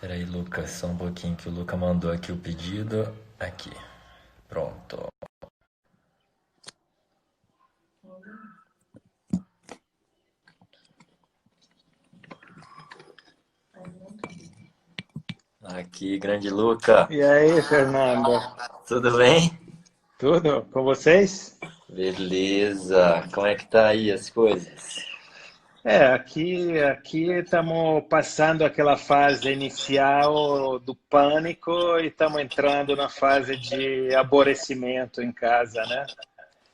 Peraí, Lucas, só um pouquinho que o Luca mandou aqui o pedido. Aqui. Pronto. Aqui, grande Luca. E aí, Fernando? Tudo bem? Tudo com vocês? Beleza. Como é que tá aí as coisas? Aqui estamos passando aquela fase inicial do pânico e estamos entrando na fase de aborrecimento em casa, né?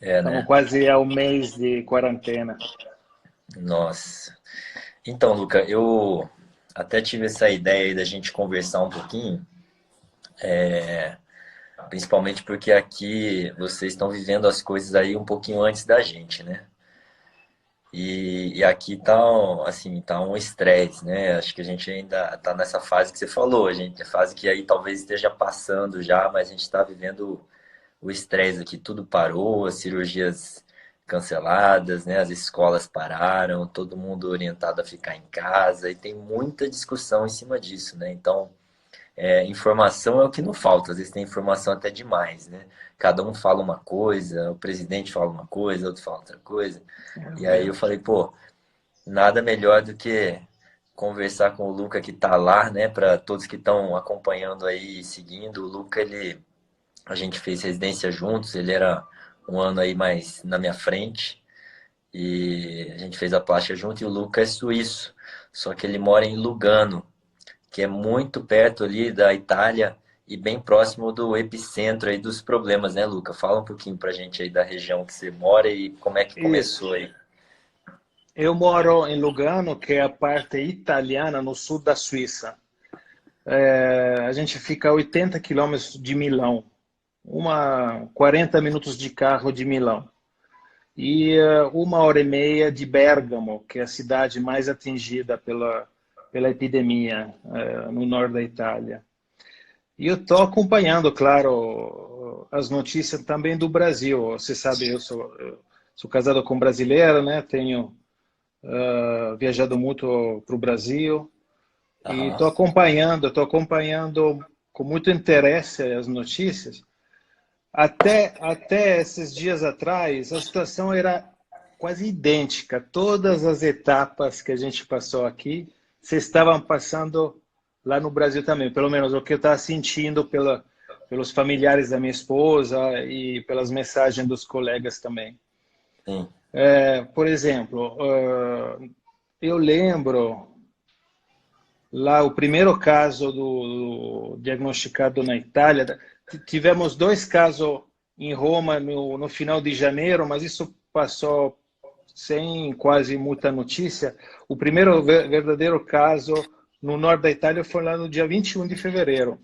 É, Estamos né? quase ao mês de quarentena. Nossa. Então, Luca, eu até tive essa ideia aí da gente conversar um pouquinho, principalmente porque aqui vocês estão vivendo as coisas aí um pouquinho antes da gente, né? E aqui tá, assim, tá um estresse, né? Acho que a gente ainda tá nessa fase que você falou, a gente, a fase que aí talvez esteja passando já, mas a gente está vivendo o estresse aqui, tudo parou, as cirurgias canceladas, né? As escolas pararam, todo mundo orientado a ficar em casa e tem muita discussão em cima disso, né? Então, informação é o que não falta, às vezes tem informação até demais, né? Cada um fala uma coisa, o presidente fala uma coisa, outro fala outra coisa. E aí eu falei, pô, nada melhor do que conversar com o Luca que tá lá, né? Para todos que estão acompanhando aí e seguindo. O Luca, a gente fez residência juntos, ele era um ano aí mais na minha frente e a gente fez a plástica junto. E o Luca é suíço, só que ele mora em Lugano, que é muito perto ali da Itália e bem próximo do epicentro aí dos problemas, né, Luca? Fala um pouquinho pra gente aí da região que você mora e como é que Isso. começou aí. Eu moro em Lugano, que é a parte italiana, no sul da Suíça. A gente fica a 80 quilômetros de Milão, 40 minutos de carro de Milão. E 1 hora e meia de Bergamo, que é a cidade mais atingida pela epidemia no norte da Itália. E eu estou acompanhando, claro, as notícias também do Brasil. Você sabe, eu sou casado com brasileira, né? Tenho viajado muito para o Brasil e Aham. estou acompanhando com muito interesse as notícias. Até esses dias atrás, a situação era quase idêntica. Todas as etapas que a gente passou aqui, se estavam passando lá no Brasil também. Pelo menos o que eu estava sentindo pelos familiares da minha esposa e pelas mensagens dos colegas também. Sim. Por exemplo, eu lembro lá o primeiro caso do diagnosticado na Itália. Tivemos 2 casos em Roma no final de janeiro, mas isso passou sem quase muita notícia. O primeiro verdadeiro caso no norte da Itália foi lá no dia 21 de fevereiro.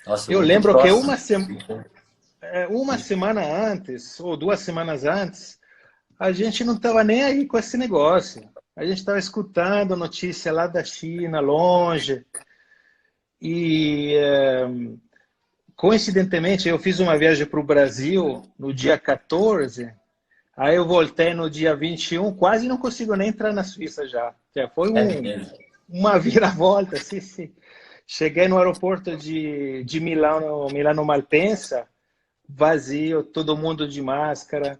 Nossa, Eu muito lembro que próximo. uma semana antes, ou 2 semanas antes, a gente não estava nem aí com esse negócio. A gente estava escutando notícia lá da China, longe, e coincidentemente eu fiz uma viagem para o Brasil no dia 14, aí eu voltei no dia 21, quase não consigo nem entrar na Suíça já. Foi É mesmo. uma viravolta, sim, sim. Cheguei no aeroporto de Milão, Milano Malpensa, vazio, todo mundo de máscara,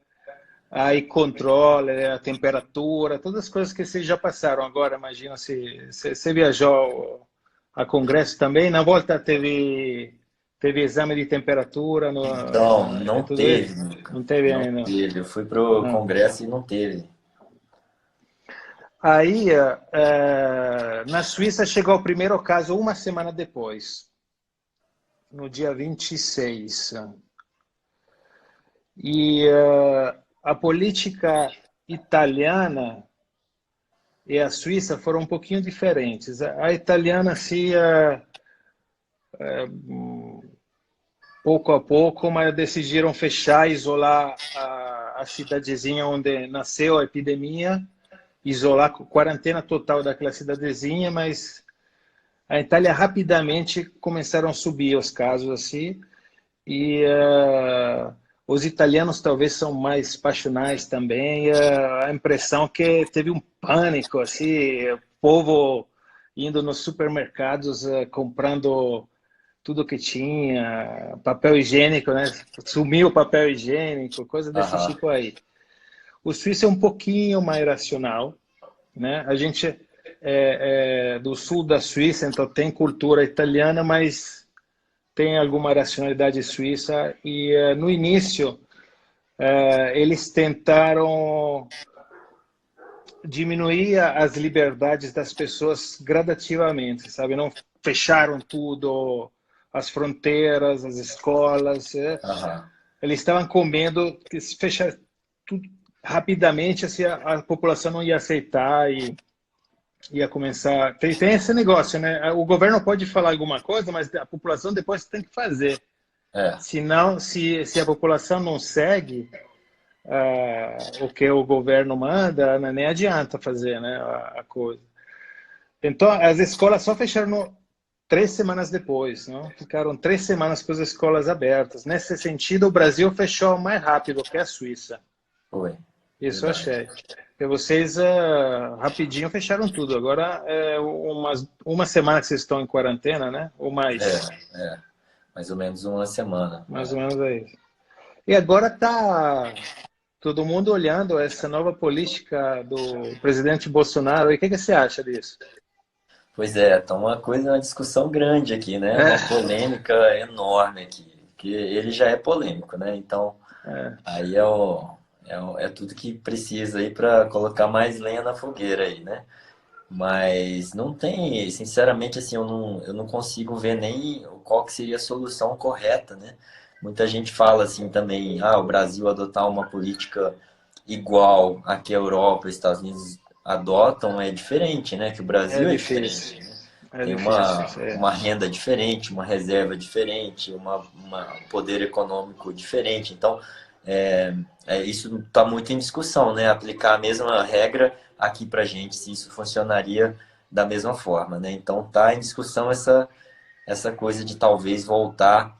aí controle, a temperatura, todas as coisas que vocês já passaram agora. Imagina se você viajou a congresso também. Na volta teve exame de temperatura Então, e não tudo teve, isso? Luca. Não teve Não ainda. teve. Eu fui pro Não. congresso e não teve. Aí, na Suíça chegou o primeiro caso uma semana depois, no dia 26. E a política italiana e a Suíça foram um pouquinho diferentes. A italiana, assim, pouco a pouco, mas decidiram fechar, isolar a cidadezinha onde nasceu a epidemia, isolar, quarentena total daquela cidadezinha, mas a Itália rapidamente começaram a subir os casos assim, e os italianos talvez são mais passionais também. A impressão que teve um pânico, assim, o povo indo nos supermercados, comprando tudo que tinha, papel higiênico, né? Sumiu o papel higiênico, coisa desse Aham. tipo aí. O suíço é um pouquinho mais racional, né? A gente é do sul da Suíça, então tem cultura italiana, mas tem alguma racionalidade suíça. E no início, eles tentaram diminuir as liberdades das pessoas gradativamente, sabe? Não fecharam tudo, as fronteiras, as escolas. Aham. Eles estavam com medo que se fechar tudo rapidamente, assim, a população não ia aceitar e ia começar. Tem esse negócio, né? O governo pode falar alguma coisa, mas a população depois tem que fazer. É. Senão, se a população não segue o que o governo manda, nem adianta fazer, né, a coisa. Então, as escolas só fecharam 3 semanas depois, não? Ficaram 3 semanas com as escolas abertas. Nesse sentido, o Brasil fechou mais rápido que a Suíça. Foi. Isso eu Verdade. achei. Porque vocês rapidinho fecharam tudo. Agora é uma semana que vocês estão em quarentena, né? Ou mais. É. Mais ou menos uma semana. Mais ou menos aí. E agora tá todo mundo olhando essa nova política do presidente Bolsonaro. E o que você acha disso? Pois é, tá uma discussão grande aqui, né? Uma polêmica enorme aqui. Que ele já é polêmico, né? Então, aí é tudo que precisa aí para colocar mais lenha na fogueira aí, né? Mas não tem, sinceramente, assim, eu não consigo ver nem qual que seria a solução correta, né? Muita gente fala assim também, o Brasil adotar uma política igual a que a Europa e os Estados Unidos adotam é diferente, né? Que o É Brasil é difícil. diferente, né? É Tem difícil. uma renda diferente, uma reserva diferente, um poder econômico diferente. Então, isso está muito em discussão, né? Aplicar a mesma regra aqui para gente, se isso funcionaria da mesma forma, né? Então, está em discussão essa coisa de talvez voltar,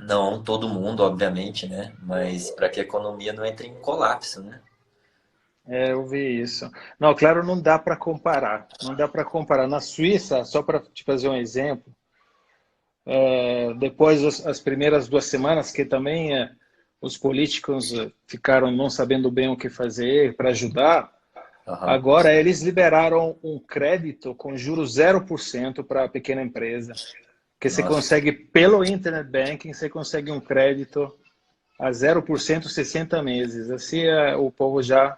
não todo mundo, obviamente, né? Mas para que a economia não entre em colapso, né? Eu vi isso. Não, claro, não dá para comparar. Não dá para comparar. Na Suíça, só para te fazer um exemplo, depois as primeiras 2 semanas, que também os políticos ficaram não sabendo bem o que fazer para ajudar, Aham. agora eles liberaram um crédito com juros 0% para a pequena empresa, que você Nossa, consegue, pelo Internet Banking, você consegue um crédito a 0% 60 meses. Assim, o povo já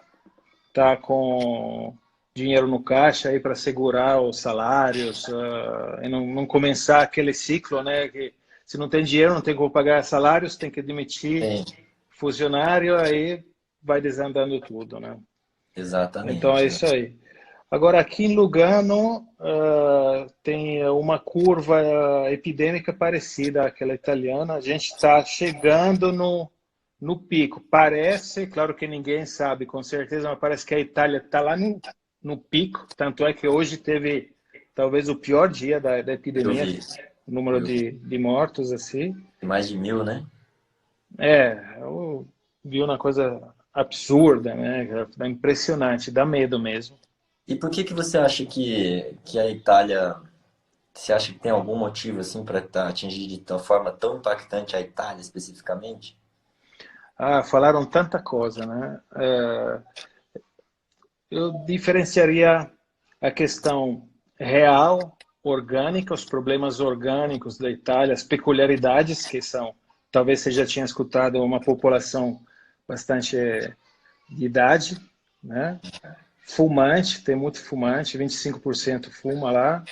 está com dinheiro no caixa aí para segurar os salários e não começar aquele ciclo, né? Que se não tem dinheiro, não tem como pagar salários, tem que demitir sim, funcionário, aí vai desandando tudo, né? Então é exatamente. isso aí. Agora, aqui em Lugano, tem uma curva epidêmica parecida àquela italiana. A gente está chegando no pico. Parece, claro que ninguém sabe com certeza, mas parece que a Itália está lá no pico. Tanto é que hoje teve talvez o pior dia da Eu epidemia, vi, o número eu vi. de mortos, assim. Mais de 1.000, né? Eu vi uma coisa absurda, né? É impressionante, dá medo mesmo. E por que que você acha que a Itália, você acha que tem algum motivo assim para atingir de tal forma tão impactante a Itália especificamente? Falaram tanta coisa, né? Eu diferenciaria a questão real, orgânica, os problemas orgânicos da Itália, as peculiaridades que são, talvez você já tinha escutado, uma população bastante de idade, né? Fumante, tem muito fumante, 25% fuma lá.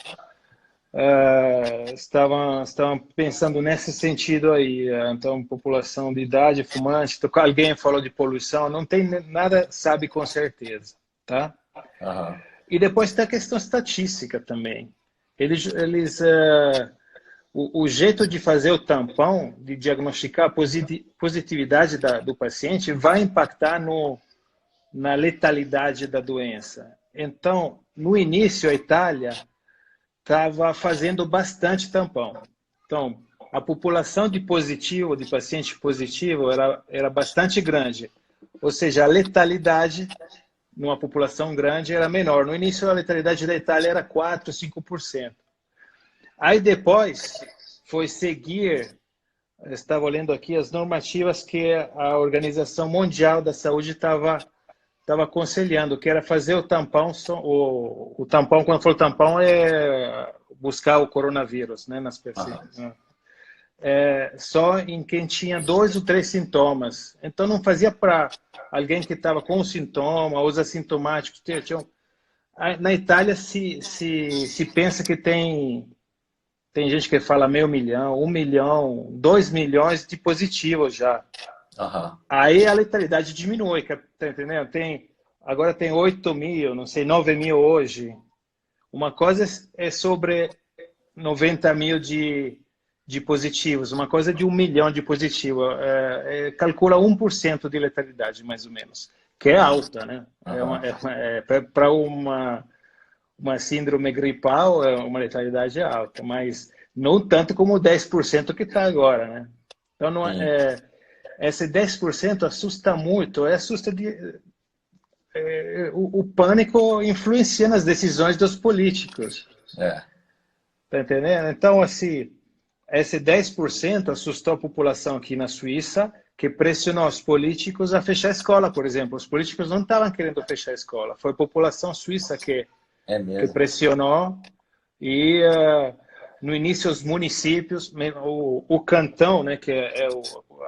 Estavam pensando nesse sentido aí. Então, população de idade, fumante. Então, alguém falou de poluição, não tem nada, sabe com certeza, tá? Aham. E depois tem a questão estatística também. Eles o jeito de fazer o tampão, de diagnosticar a positividade do paciente, vai impactar na letalidade da doença. Então, no início, a Itália estava fazendo bastante tampão. Então, a população de positivo, de paciente positivo, era bastante grande. Ou seja, a letalidade numa população grande era menor. No início, a letalidade da Itália era 4, 5%. Aí depois foi seguir, eu estava olhando aqui as normativas que a Organização Mundial da Saúde estava aconselhando, que era fazer o tampão, o tampão, quando for tampão, é buscar o coronavírus, né, nas pessoas. Aham. Só em quem tinha 2 ou 3 sintomas. Então não fazia para alguém que estava com sintoma, os assintomáticos. Na Itália se pensa que tem gente que fala 500.000, 1 milhão, 2 milhões de positivos já. Aham. Aí a letalidade diminui, tá entendendo? Agora tem 8 mil, não sei, 9 mil hoje. Uma coisa é sobre 90 mil de positivos, uma coisa é de 1 milhão de positivos. Calcula 1% de letalidade, mais ou menos, que é alta, né? Aham. Para uma síndrome gripal, uma letalidade alta, mas não tanto como o 10% que está agora, né? Então, não Sim. esse 10% assusta muito, o pânico influencia nas decisões dos políticos, É. tá entendendo? Então, assim, esse 10% assustou a população aqui na Suíça, que pressionou os políticos a fechar a escola, por exemplo. Os políticos não estavam querendo fechar a escola, foi a população suíça É que mesmo. pressionou e no início os municípios, o cantão, né,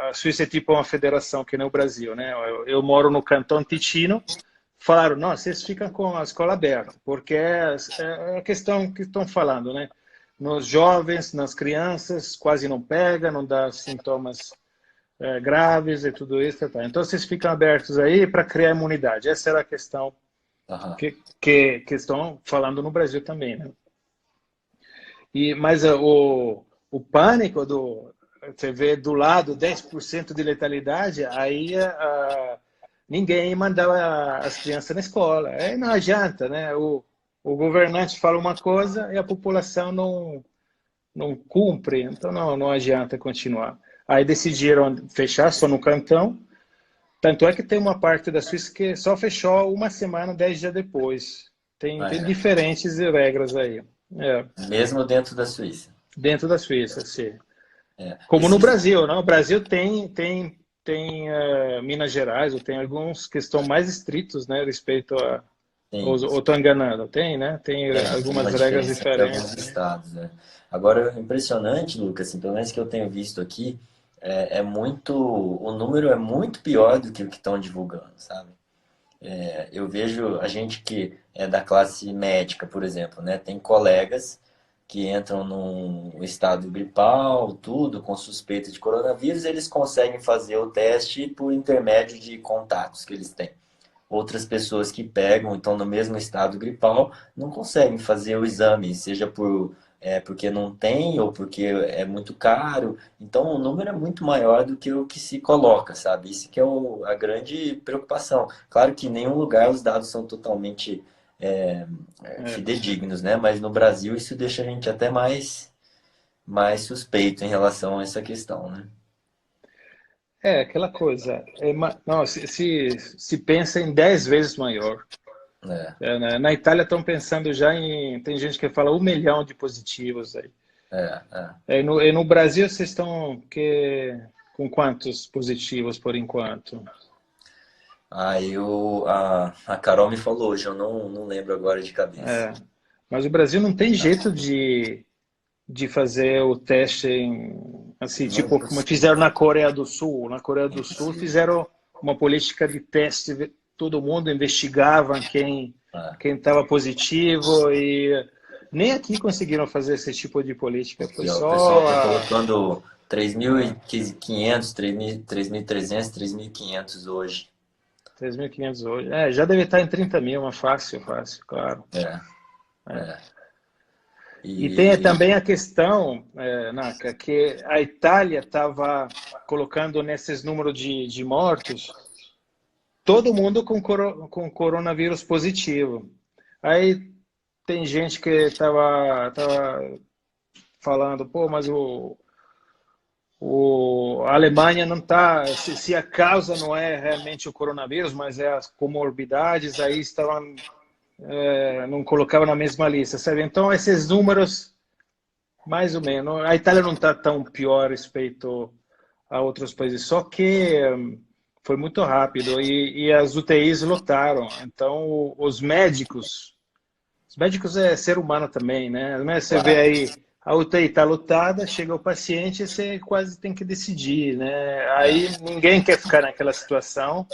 a Suíça é tipo uma federação que nem o Brasil, né? Eu moro no cantão Ticino, falaram, não, vocês ficam com a escola aberta, porque é a questão que estão falando, né? Nos jovens, nas crianças, quase não pega, não dá sintomas graves e tudo isso. Tá. Então vocês ficam abertos aí para criar imunidade. Essa era a questão Aham. que estão falando no Brasil também, né? Mas o pânico você vê do lado 10% de letalidade, aí ninguém mandava as crianças na escola. Aí não adianta, né? O governante fala uma coisa e a população não cumpre, então não adianta continuar. Aí decidiram fechar só no cantão, tanto é que tem uma parte da Suíça que só fechou uma semana, 10 dias depois. Ah, Tem é. diferentes regras aí. Mesmo dentro da Suíça. Dentro da Suíça, sim. É. E Como no se Brasil, não? O Brasil tem Minas Gerais, ou tem alguns que estão mais estritos, né, respeito a... Ou Sim, estou enganado? Tem, né? Tem tem uma algumas regras diferença entre alguns diferentes. estados, né? Agora, o impressionante, Lucas, assim, pelo menos que eu tenho visto aqui, o número é muito pior do que o que estão divulgando, sabe? Eu vejo a gente que é da classe médica, por exemplo, né? Tem colegas que entram num estado gripal, tudo, com suspeita de coronavírus, eles conseguem fazer o teste por intermédio de contatos que eles têm. Outras pessoas que pegam, então no mesmo estado gripal, não conseguem fazer o exame, seja porque não tem ou porque é muito caro. Então o número é muito maior do que o que se coloca, sabe? Isso que é a grande preocupação. Claro que em nenhum lugar os dados são totalmente é, É. fidedignos, né? Mas no Brasil isso deixa a gente até mais suspeito em relação a essa questão, né? Aquela coisa. Não, se pensa em 10 vezes maior. É, Na Itália estão pensando já em. Tem gente que fala 1 milhão de positivos aí. é. No Brasil, vocês estão com quantos positivos por enquanto? Aí a Carol me falou hoje, eu não lembro agora de cabeça. Mas o Brasil não tem jeito de fazer o teste assim, Não, tipo, como fizeram na Coreia do Sul. Na Coreia é do Sul impossível. fizeram uma política de teste, todo mundo investigava É. quem estava positivo e nem aqui conseguiram fazer esse tipo de política. Foi Aqui, ó, o pessoal só tá a colocando 3.500, 3.300, 3.500 hoje. 3.500 hoje. Já deve estar em 30 mil, mas fácil, fácil, claro. É, é. E tem E, também a questão, Naka, que a Itália estava colocando nesses números de mortos todo mundo com coronavírus positivo. Aí tem gente que estava falando, pô, mas A Alemanha não está, se a causa não é realmente o coronavírus, mas é as comorbidades, aí estavam, não colocava na mesma lista, sabe? Então, esses números, mais ou menos. A Itália não está tão pior respeito a outros países, só que foi muito rápido e as UTIs lotaram. Então, os médicos é ser humano também, né? Mas você vê Claro. aí, a UTI está lotada, chega o paciente e você quase tem que decidir, né? Aí É. ninguém quer ficar naquela situação.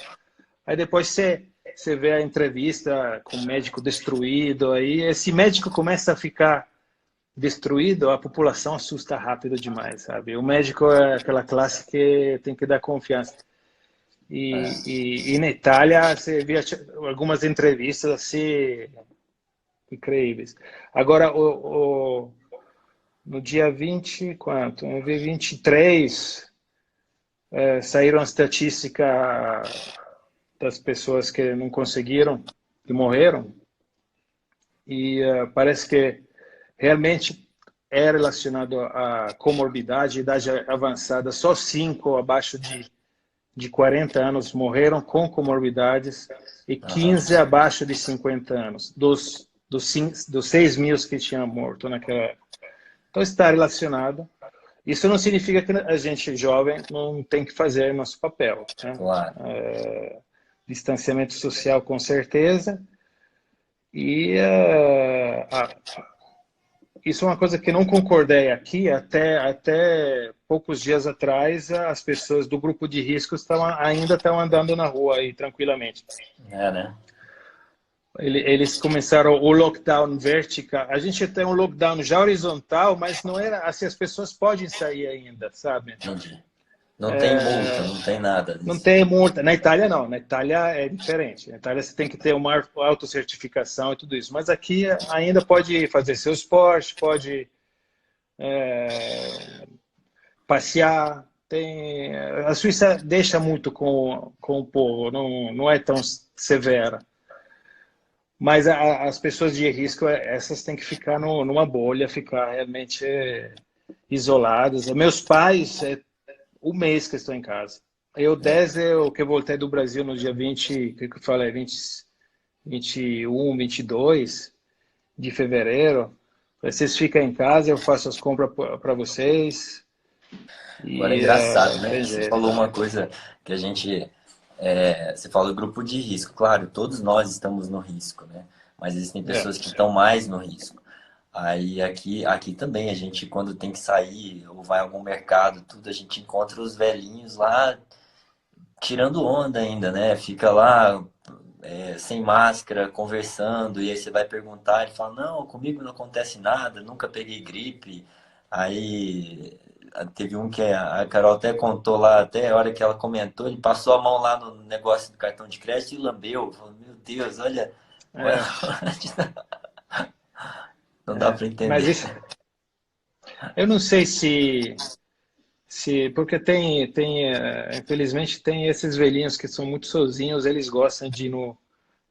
Aí depois você vê a entrevista com o médico destruído, aí esse médico começa a ficar destruído, a população assusta rápido demais, sabe? O médico é aquela classe que tem que dar confiança. E na Itália você vê algumas entrevistas assim incríveis. Agora, no dia 20 quanto? No dia 23, saíram as estatísticas das pessoas que não conseguiram, que morreram, e parece que realmente é relacionado à comorbidade, idade avançada. Só 5 abaixo de 40 anos morreram com comorbidades e Aham. 15 abaixo de 50 anos, dos 6 mil que tinham morto naquela época. Então está relacionado. Isso não significa que a gente jovem não tem que fazer nosso papel, né? Claro. Distanciamento social com certeza. E isso é uma coisa que não concordei aqui. Até poucos dias atrás, as pessoas do grupo de risco ainda estão andando na rua aí tranquilamente. É, né? Eles começaram o lockdown vertical. A gente tem um lockdown já horizontal, mas não era assim, as pessoas podem sair ainda, sabe? Entendi. Não tem multa, não tem nada Não disso. tem multa. Na Itália, não. Na Itália é diferente. Na Itália você tem que ter uma autocertificação e tudo isso. Mas aqui ainda pode fazer seu esporte, pode passear. A Suíça deixa muito com o povo, não é tão severa. Mas as pessoas de risco, essas têm que ficar numa bolha, ficar realmente isoladas. Meus pais, um mês que estou em casa. Eu, desde eu que voltei do Brasil no dia 20, que eu falei, 21, 22 de fevereiro, vocês ficam em casa, eu faço as compras para vocês Agora é e engraçado, não né? tem Você jeito. falou uma coisa que a gente. Você falou grupo de risco. Claro, todos nós estamos no risco, né? Mas existem É, pessoas que estão mais no risco. Aí aqui também, a gente, quando tem que sair ou vai a algum mercado, tudo, a gente encontra os velhinhos lá tirando onda ainda, né? Fica lá sem máscara, conversando, e aí você vai perguntar, ele fala, não, comigo não acontece nada, nunca peguei gripe. Aí teve um que a Carol até contou lá, até a hora que ela comentou, ele passou a mão lá no negócio do cartão de crédito e lambeu. Falou, meu Deus, olha, é, não dá para mas entender. isso, eu não sei se porque infelizmente tem esses velhinhos que são muito sozinhos, eles gostam de ir no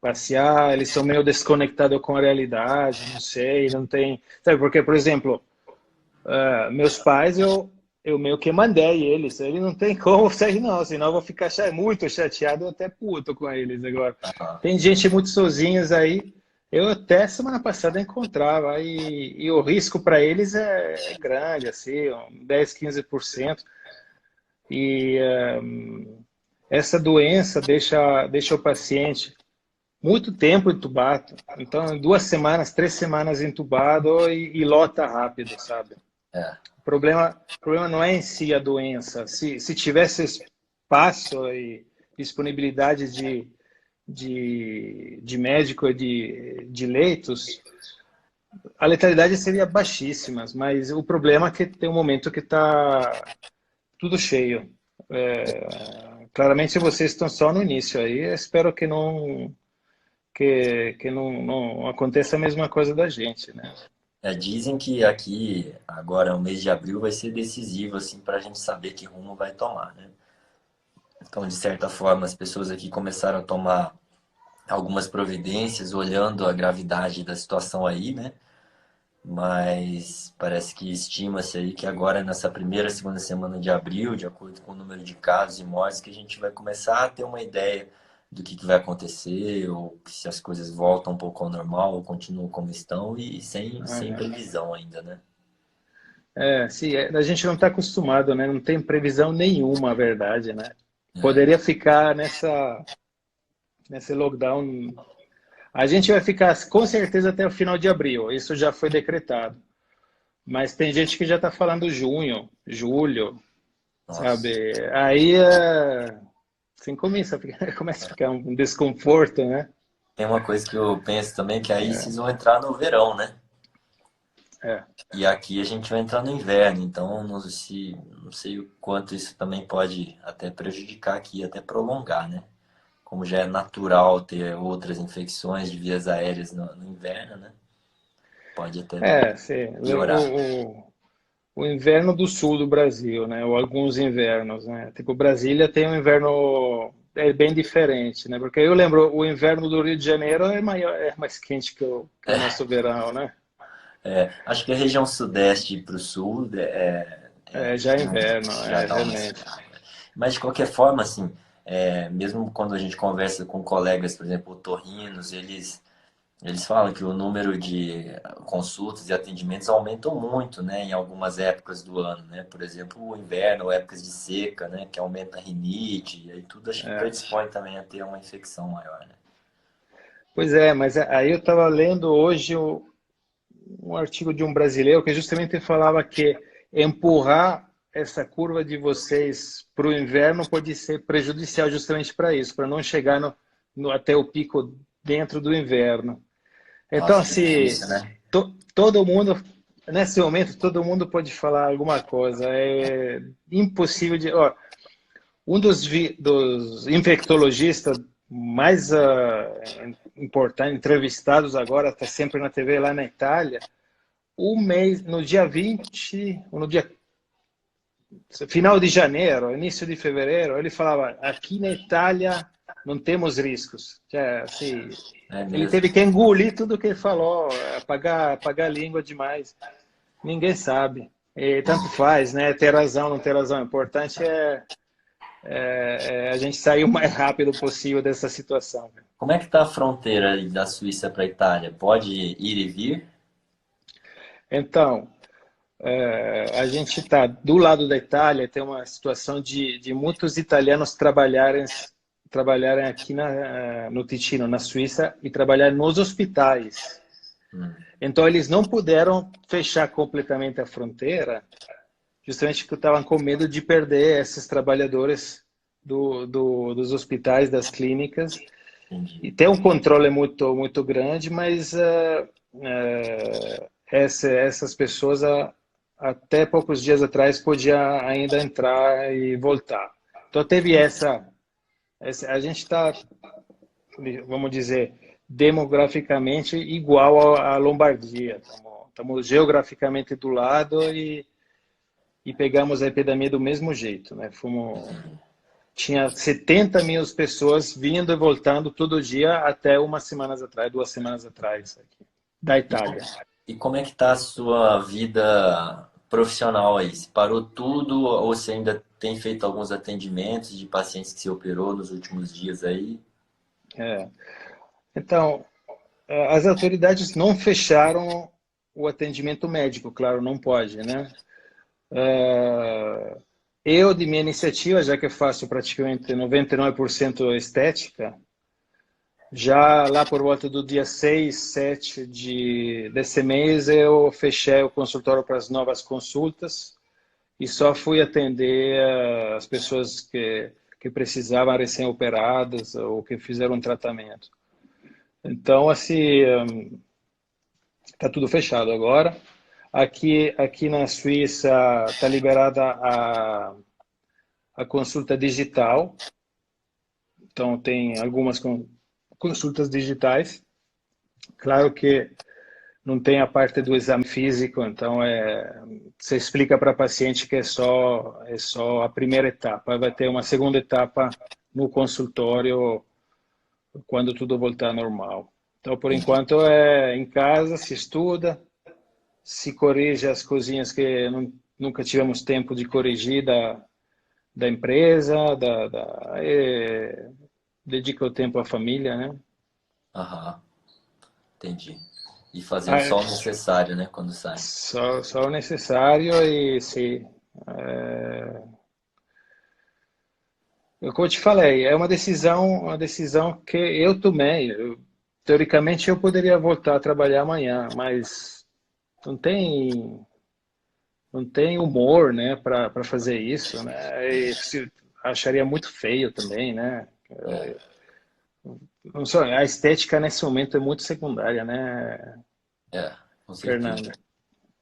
passear, eles são meio desconectados com a realidade, não sei, não tem, sabe, porque, por exemplo, meus pais, eu meio que mandei eles não tem como sair não, senão eu vou ficar muito chateado, até puto com eles agora. Tem gente muito sozinhos aí, eu até semana passada encontrava, e o risco para eles é grande, assim, 10, 15%. E essa doença deixa o paciente muito tempo entubado. Então, 2 semanas, 3 semanas entubado e lota rápido, sabe? É, O problema não é em si a doença. Se tivesse espaço e disponibilidade de médico e de leitos, a letalidade seria baixíssima, mas o problema é que tem um momento que está tudo cheio. Claramente vocês estão só no início aí. Eu espero que não aconteça a mesma coisa da gente, né? dizem que aqui, agora, o mês de abril, vai ser decisivo, assim, para a gente saber que rumo vai tomar, né? Então, de certa forma, as pessoas aqui começaram a tomar algumas providências, olhando a gravidade da situação aí, né? mas parece que estima-se aí que agora nessa primeira, segunda semana de abril, de acordo com o número de casos e mortes, que a gente vai começar a ter uma ideia do que vai acontecer, ou se as coisas voltam um pouco ao normal, ou continuam como estão, e sem Aham. previsão ainda, né? Sim, a gente não está acostumado, né? Não tem previsão nenhuma, a verdade, né? É, Poderia ficar nesse lockdown. A gente vai ficar com certeza até o final de abril, isso já foi decretado. Mas tem gente que já está falando junho, julho, nossa. sabe? Aí assim começa a ficar um desconforto, né? Tem uma coisa que eu penso também, que aí vocês vão entrar no verão, né? É. E aqui a gente vai entrar no inverno, então não sei o quanto isso também pode até prejudicar aqui, até prolongar, né? Como já é natural ter outras infecções de vias aéreas no inverno, né? Pode até Sim. piorar. O inverno do sul do Brasil, né? Ou alguns invernos, né? Tipo, Brasília tem um inverno bem diferente, né? Porque eu lembro, o inverno do Rio de Janeiro é maior, é mais quente que o nosso verão, né? Acho que a região sudeste para o sul Já é inverno, já dá uma realmente. esfriada. Mas de qualquer forma, assim, mesmo quando a gente conversa com colegas, por exemplo, otorrinos, eles falam que o número de consultas e atendimentos aumentam muito, né, em algumas épocas do ano, né? Por exemplo, o inverno, ou épocas de seca, né, que aumenta a rinite, e aí tudo acho que É. predispõe também a ter uma infecção maior, né? Pois é, mas aí eu estava lendo hoje um artigo de um brasileiro que justamente falava que empurrar essa curva de vocês para o inverno pode ser prejudicial justamente para isso, para não chegar até o pico dentro do inverno. Então, Nossa, que assim, difícil, né? todo mundo, nesse momento, todo mundo pode falar alguma coisa. É impossível de. Ó, um dos infectologistas mais importantes, entrevistados agora, está sempre na TV lá na Itália, no dia 20, ou no dia final de janeiro, início de fevereiro, ele falava: aqui na Itália não temos riscos. Assim, É ele mesmo. teve que engolir tudo que ele falou, apagar a língua demais. Ninguém sabe. E tanto faz, né? Ter razão, não ter razão. O importante é a gente sair o mais rápido possível dessa situação. Como é que tá a fronteira aí da Suíça para a Itália? Pode ir e vir? Então, a gente está do lado da Itália, tem uma situação de muitos italianos trabalharem aqui no Ticino, na Suíça, e trabalhar nos hospitais. Hum, Então, eles não puderam fechar completamente a fronteira, justamente porque estavam com medo de perder esses trabalhadores dos hospitais, das clínicas. entendi. E tem um controle muito, muito grande, mas essas pessoas até poucos dias atrás podia ainda entrar e voltar. Então teve a gente está, vamos dizer, demograficamente igual à Lombardia. Estamos geograficamente do lado e pegamos a epidemia do mesmo jeito, né? Tinha 70 mil pessoas vindo e voltando todo dia até umas semanas atrás, 2 semanas atrás, aqui, da E, co- Itália. e como é que tá a sua vida profissional aí? Se parou tudo ou você ainda tem feito alguns atendimentos de pacientes que se operou nos últimos dias aí? É. Então, as autoridades não fecharam o atendimento médico, claro, não pode, né? Eu, de minha iniciativa, já que eu faço praticamente 99% estética, já lá por volta do dia 6, 7 desse mês, eu fechei o consultório para as novas consultas e só fui atender as pessoas que precisavam recém-operadas ou que fizeram um tratamento. Então, assim, está tudo fechado agora. Aqui na Suíça está liberada a consulta digital, então tem algumas consultas digitais. Claro que não tem a parte do exame físico, então você explica para a paciente que é só a primeira etapa. Vai ter uma segunda etapa no consultório quando tudo voltar ao normal. Então, por Entendi. enquanto, é em casa, se estuda, se corrige as coisinhas que nunca tivemos tempo de corrigir da empresa, dedica o tempo à família, né? Aham, entendi. E fazendo Ah, só o necessário, né, quando sai. só o necessário e sim. É, como eu te falei, é uma decisão que eu tomei. Teoricamente, eu poderia voltar a trabalhar amanhã, mas não tem, não tem humor, né, para fazer isso, né? Acharia muito feio também, né? Não sei, a estética nesse momento é muito secundária, né, É, com certeza. Fernando?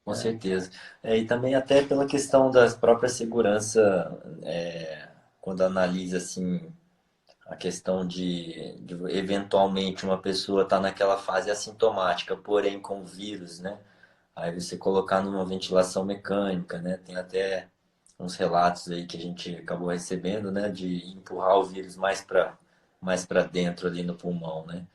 Com certeza. E também até pela questão da própria segurança, quando analisa assim a questão de eventualmente uma pessoa estar naquela fase assintomática, porém com vírus, né? Aí você colocar numa ventilação mecânica, né? Tem até uns relatos aí que a gente acabou recebendo, né? De empurrar o vírus mais para dentro ali no pulmão, né?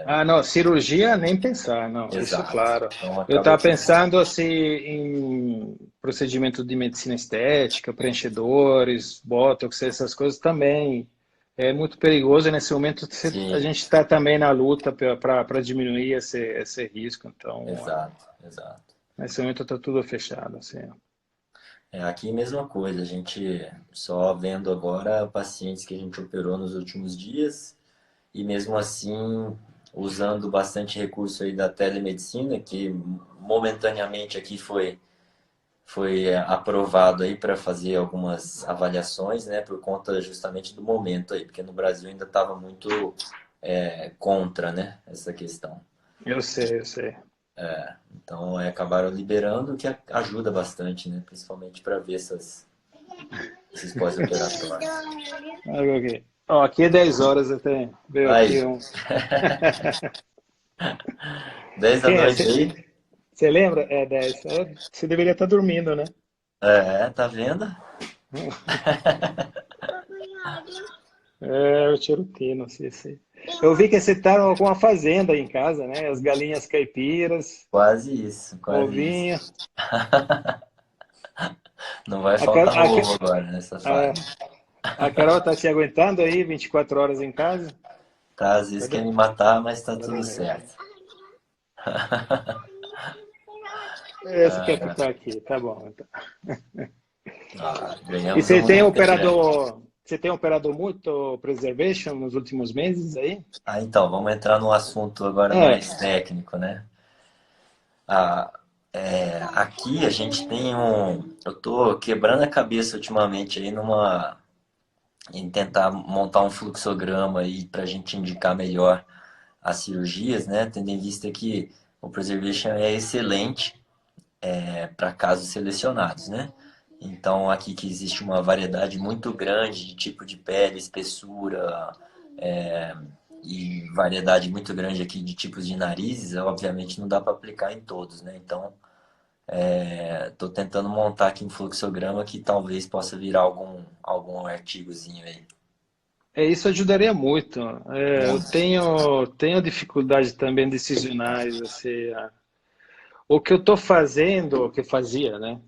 Ah, não, cirurgia nem pensar, não, isso Exato. claro. Então Eu acaba estava que pensando assim em procedimento de medicina estética, preenchedores, botox, essas coisas também. É muito perigoso e nesse momento a sim, gente está também na luta para diminuir esse risco. Então, exato, exato. nesse momento está tudo fechado, assim. Aqui mesma coisa, a gente só vendo agora pacientes que a gente operou nos últimos dias e mesmo assim usando bastante recurso aí da telemedicina, que momentaneamente aqui foi aprovado aí para fazer algumas avaliações, né, por conta justamente do momento aí, porque no Brasil ainda estava muito contra, né, essa questão. Eu sei, eu sei. Então acabaram liberando, o que ajuda bastante, né, principalmente para ver esses pós-operatórios. Ah, ok. Ó, aqui é 10 horas até. Veio Aí, aqui um. 10 da Quem é? noite aí? Você lembra? É 10. Você deveria estar dormindo, né? Tá vendo? É, o Cherokee, sim, sim. Eu vi que você está com uma fazenda aí em casa, né? As galinhas caipiras, Quase isso, quase isso. ovinho. Não vai A, Car- faltar a, ovo Ca- agora nessa a, fase. a Carol está se aguentando aí 24 horas em casa? Tá, às vezes Cadê? quer me matar, mas tá Tá tudo dormindo. certo. Você quer ficar aqui, tá bom. Então. E Ganhamos uma muito grande. você tem operado muito preservation nos últimos meses aí? Então, vamos entrar num assunto agora É. mais técnico, né? Ah, aqui a gente tem Eu tô quebrando a cabeça ultimamente aí em tentar montar um fluxograma aí para a gente indicar melhor as cirurgias, né? Tendo em vista que o preservation é excelente para casos selecionados, né? Então, aqui que existe uma variedade muito grande de tipo de pele, espessura, e variedade muito grande aqui de tipos de narizes, obviamente não dá para aplicar em todos, né? Então, estou tentando montar aqui um fluxograma que talvez possa virar algum artigozinho aí. Isso ajudaria muito. Eu Muito. tenho dificuldade também decisionais, assim, o que eu estou fazendo, o que eu fazia, né?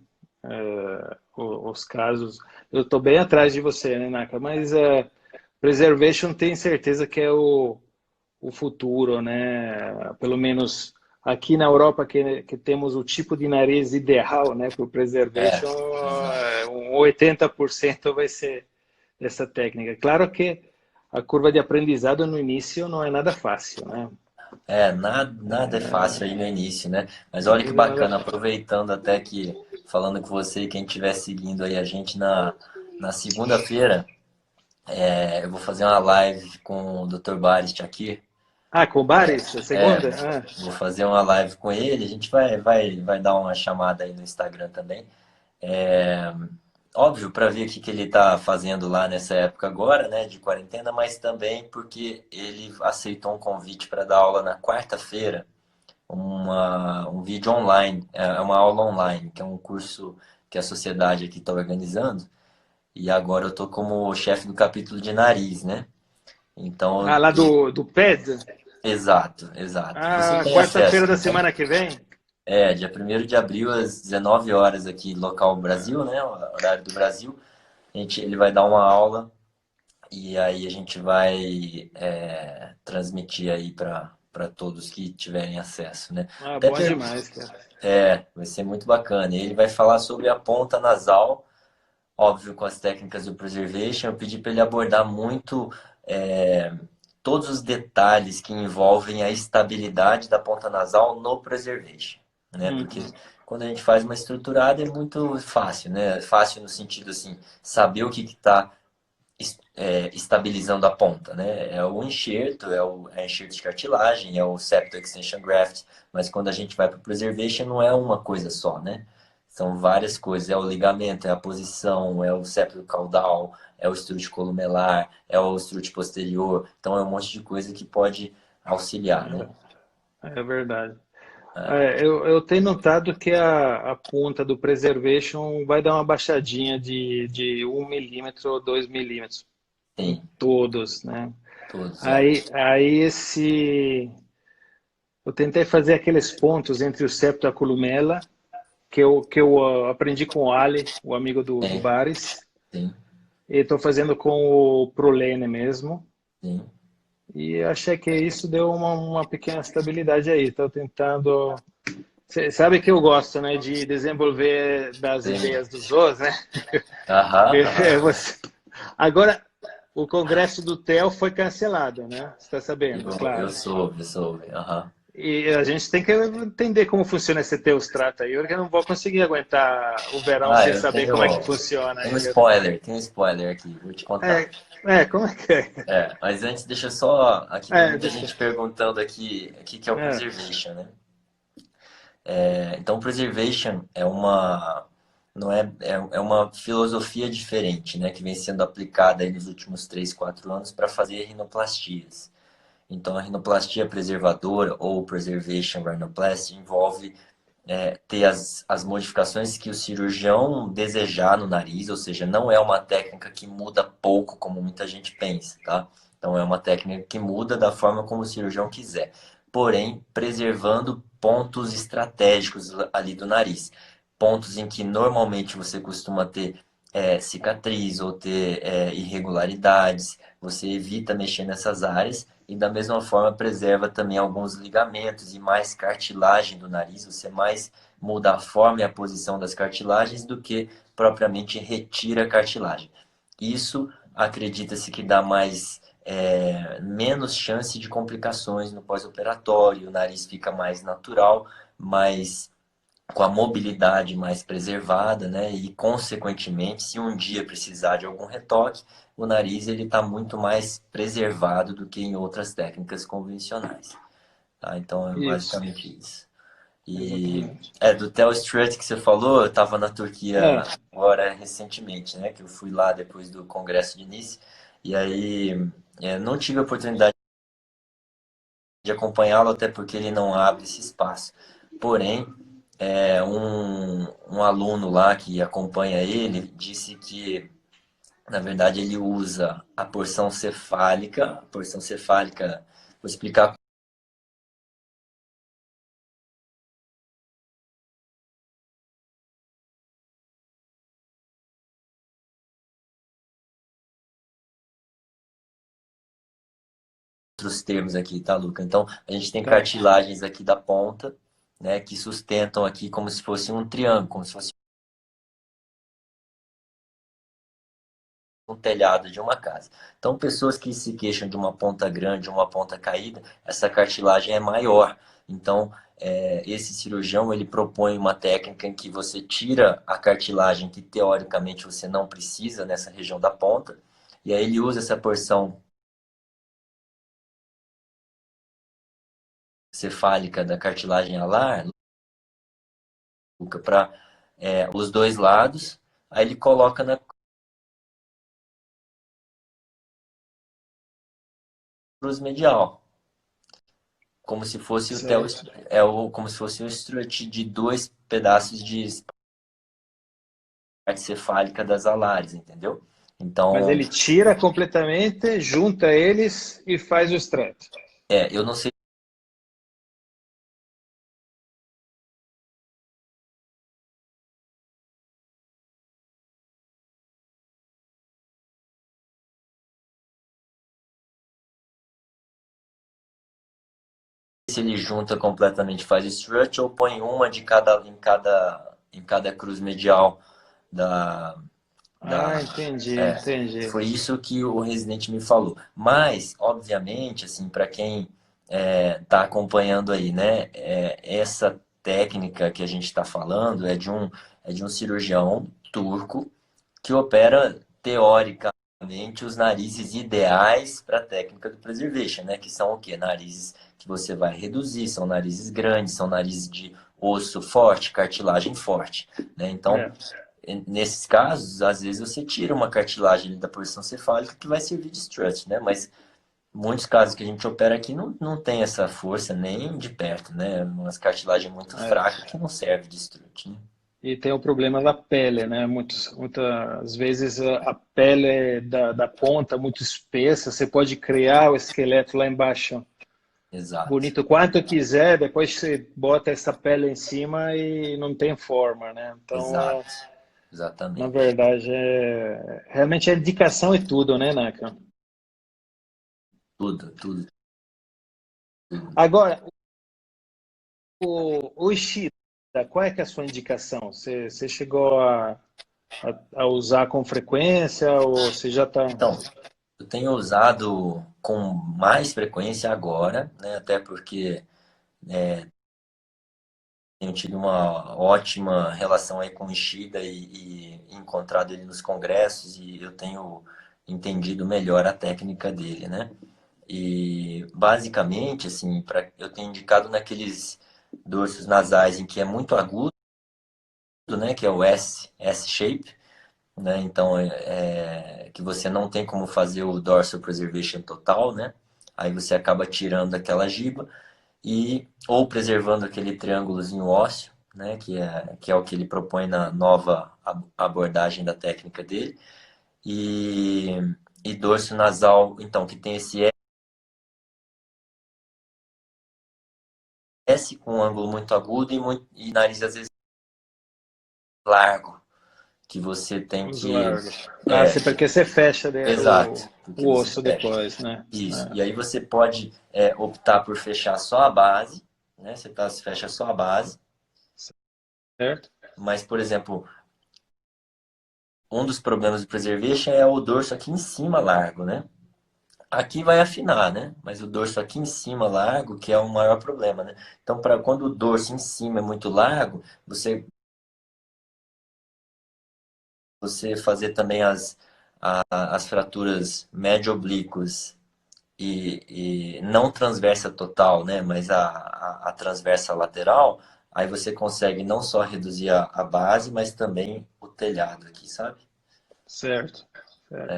Os casos, eu estou bem atrás de você, né, Naka? Mas preservation tem certeza que é o futuro, né? Pelo menos aqui na Europa que temos o tipo de nariz ideal, né? Para o preservation, Exato. um 80% vai ser essa técnica. Claro que a curva de aprendizado no início não é nada fácil, né? Nada é fácil aí no início, né? Mas olha que Não é nada bacana, fácil. aproveitando até que, falando com você e quem estiver seguindo aí a gente na segunda-feira, eu vou fazer uma live com o Dr. Barist aqui. Ah, com bares, a É, segunda? Ah, vou fazer uma live com ele, a gente vai dar uma chamada aí no Instagram também. É, óbvio, para ver o que ele está fazendo lá nessa época agora, né, de quarentena, mas também porque ele aceitou um convite para dar aula na quarta-feira, um vídeo online, é uma aula online, que é um curso que a sociedade aqui está organizando, e agora eu tô como chefe do capítulo de nariz, né? Então, lá do PED? exato, exato. Você Ah, tem quarta-feira acesso, da não tem? semana que vem? Dia 1º de abril, às 19 horas aqui, local Brasil, né? Horário do Brasil. Ele vai dar uma aula e aí a gente vai transmitir aí para todos que tiverem acesso, né? Ah, Até bom per... demais, cara. vai ser muito bacana. E ele vai falar sobre a ponta nasal, óbvio, com as técnicas do preservation. Eu pedi para ele abordar muito é, todos os detalhes que envolvem a estabilidade da ponta nasal no preservation, né? Porque Uhum. quando a gente faz uma estruturada é muito fácil, né? Fácil no sentido assim, saber o que está estabilizando a ponta, né? É o enxerto, é enxerto de cartilagem, é o septo extension graft, mas quando a gente vai para o preservation não é uma coisa só, né? São várias coisas, é o ligamento, é a posição, é o septo caudal, é o estruto columelar, é o estruto posterior, então é um monte de coisa que pode auxiliar, né? É verdade. Eu tenho notado que a ponta do preservation vai dar uma baixadinha de 1 milímetro ou 2 milímetros em Tem, todos, né? todos, Aí eu tentei fazer aqueles pontos entre o septo e a columela, que eu aprendi com o Ali, o amigo do tem, Bares, tem, e estou fazendo com o Prolene mesmo. tem, E achei que isso deu uma pequena estabilidade aí. Estou tentando. Você sabe que eu gosto, né, de desenvolver das tem. ideias dos outros, né? Aham, É, aham. Agora, o congresso do TEL foi cancelado, né? Você está sabendo, Eu claro. soube, aham. E a gente tem que entender como funciona esse Teostrato aí, porque eu não vou conseguir aguentar o verão Ah, sem eu saber como é que funciona tenho um aí. spoiler, tem um spoiler aqui, vou te contar. Como é que é? Mas antes, deixa eu só. Aqui tem muita Deixa. gente perguntando aqui o que que é o É, preservation, né? Então, preservation é uma. Não é uma filosofia diferente, né? Que vem sendo aplicada aí nos últimos 3 4 anos para fazer rinoplastias. Então, a rinoplastia preservadora ou preservation rhinoplasty envolve ter as modificações que o cirurgião desejar no nariz, ou seja, não é uma técnica que muda pouco, como muita gente pensa, tá? Então, é uma técnica que muda da forma como o cirurgião quiser, porém, preservando pontos estratégicos ali do nariz. Pontos em que normalmente você costuma ter cicatriz ou ter irregularidades, você evita mexer nessas áreas e da mesma forma preserva também alguns ligamentos e mais cartilagem do nariz, você mais muda a forma e a posição das cartilagens do que propriamente retira a cartilagem. Isso acredita-se que dá menos chance de complicações no pós-operatório, o nariz fica mais natural, mais com a mobilidade mais preservada, né? E consequentemente, se um dia precisar de algum retoque, o nariz ele está muito mais preservado do que em outras técnicas convencionais, tá? Então é isso, basicamente isso. E exatamente. do Tel Strait que você falou, eu estava na Turquia É, agora recentemente, né? Que eu fui lá depois do Congresso de Nice e aí não tive a oportunidade de acompanhá-lo, até porque ele não abre esse espaço. Porém, um aluno lá que acompanha ele disse que, na verdade, ele usa a porção cefálica, vou explicar outros termos aqui, tá, Luca? Então, a gente tem tá. cartilagens aqui da ponta, né, que sustentam aqui como se fosse um triângulo, como se fosse um telhado de uma casa. Então, pessoas que se queixam de uma ponta grande, uma ponta caída, essa cartilagem é maior. Então, esse cirurgião ele propõe uma técnica em que você tira a cartilagem que teoricamente você não precisa nessa região da ponta, e aí ele usa essa porção cefálica da cartilagem alar para os dois lados, aí ele coloca na cruz medial, como se fosse Certo. como se fosse um strut de dois pedaços de parte cefálica das alares, entendeu? Mas Então, ele tira completamente, junta eles e faz o extrato. eu não sei se ele junta completamente, faz strut ou põe uma de cada em cada cruz medial da, Ah, da entendi, é, entendi. foi isso que o residente me falou. Mas, obviamente, assim, para quem está acompanhando aí, né, essa técnica que a gente está falando é de um cirurgião turco que opera teoricamente os narizes ideais para a técnica do preservation, né? Que são o quê? Narizes que você vai reduzir, são narizes grandes, são narizes de osso forte, cartilagem forte, né? Então, É. nesses casos, às vezes você tira uma cartilagem ali da posição cefálica que vai servir de strut, né? Mas muitos casos que a gente opera aqui não tem essa força nem de perto, né? Umas cartilagens muito É. fracas que não serve de strut, né? E tem o problema da pele, né? Muitas vezes a pele da ponta muito espessa, você pode criar o esqueleto lá embaixo Exato, bonito quanto quiser, depois você bota essa pele em cima e não tem forma, né? Então, exato, na exatamente. verdade, realmente a indicação é tudo, né, Naka? Tudo, tudo. Agora, o Ishida, qual é que é a sua indicação? Você chegou a usar com frequência ou você já está... Então, eu tenho usado com mais frequência agora, né? Até porque tenho tido uma ótima relação aí com o Ishida e encontrado ele nos congressos e eu tenho entendido melhor a técnica dele, né? E basicamente, assim, eu tenho indicado naqueles dorsos nasais em que é muito agudo, né? Que é o S-shape, né? Então, que você não tem como fazer o dorsal preservation total, né? Aí você acaba tirando aquela giba e ou preservando aquele triângulozinho ósseo, né? Que é o que ele propõe na nova abordagem da técnica dele. E, e dorso nasal, então, que tem esse S com um ângulo muito agudo e nariz às vezes largo, que você tem Os que... largos. Ah, É, porque você fecha exato, porque o você osso fecha. depois, né? Isso. É, E aí você pode optar por fechar só a base, né? Você fecha só a base. certo? Mas, por exemplo, um dos problemas do preservation é o dorso aqui em cima largo, né? Aqui vai afinar, né? Mas o dorso aqui em cima largo, que é o maior problema, né? Então, quando o dorso em cima é muito largo, você fazer também as fraturas médio-oblíquas e não transversa total, né? Mas a transversa lateral, aí você consegue não só reduzir a base, mas também o telhado aqui, sabe? Certo, certo.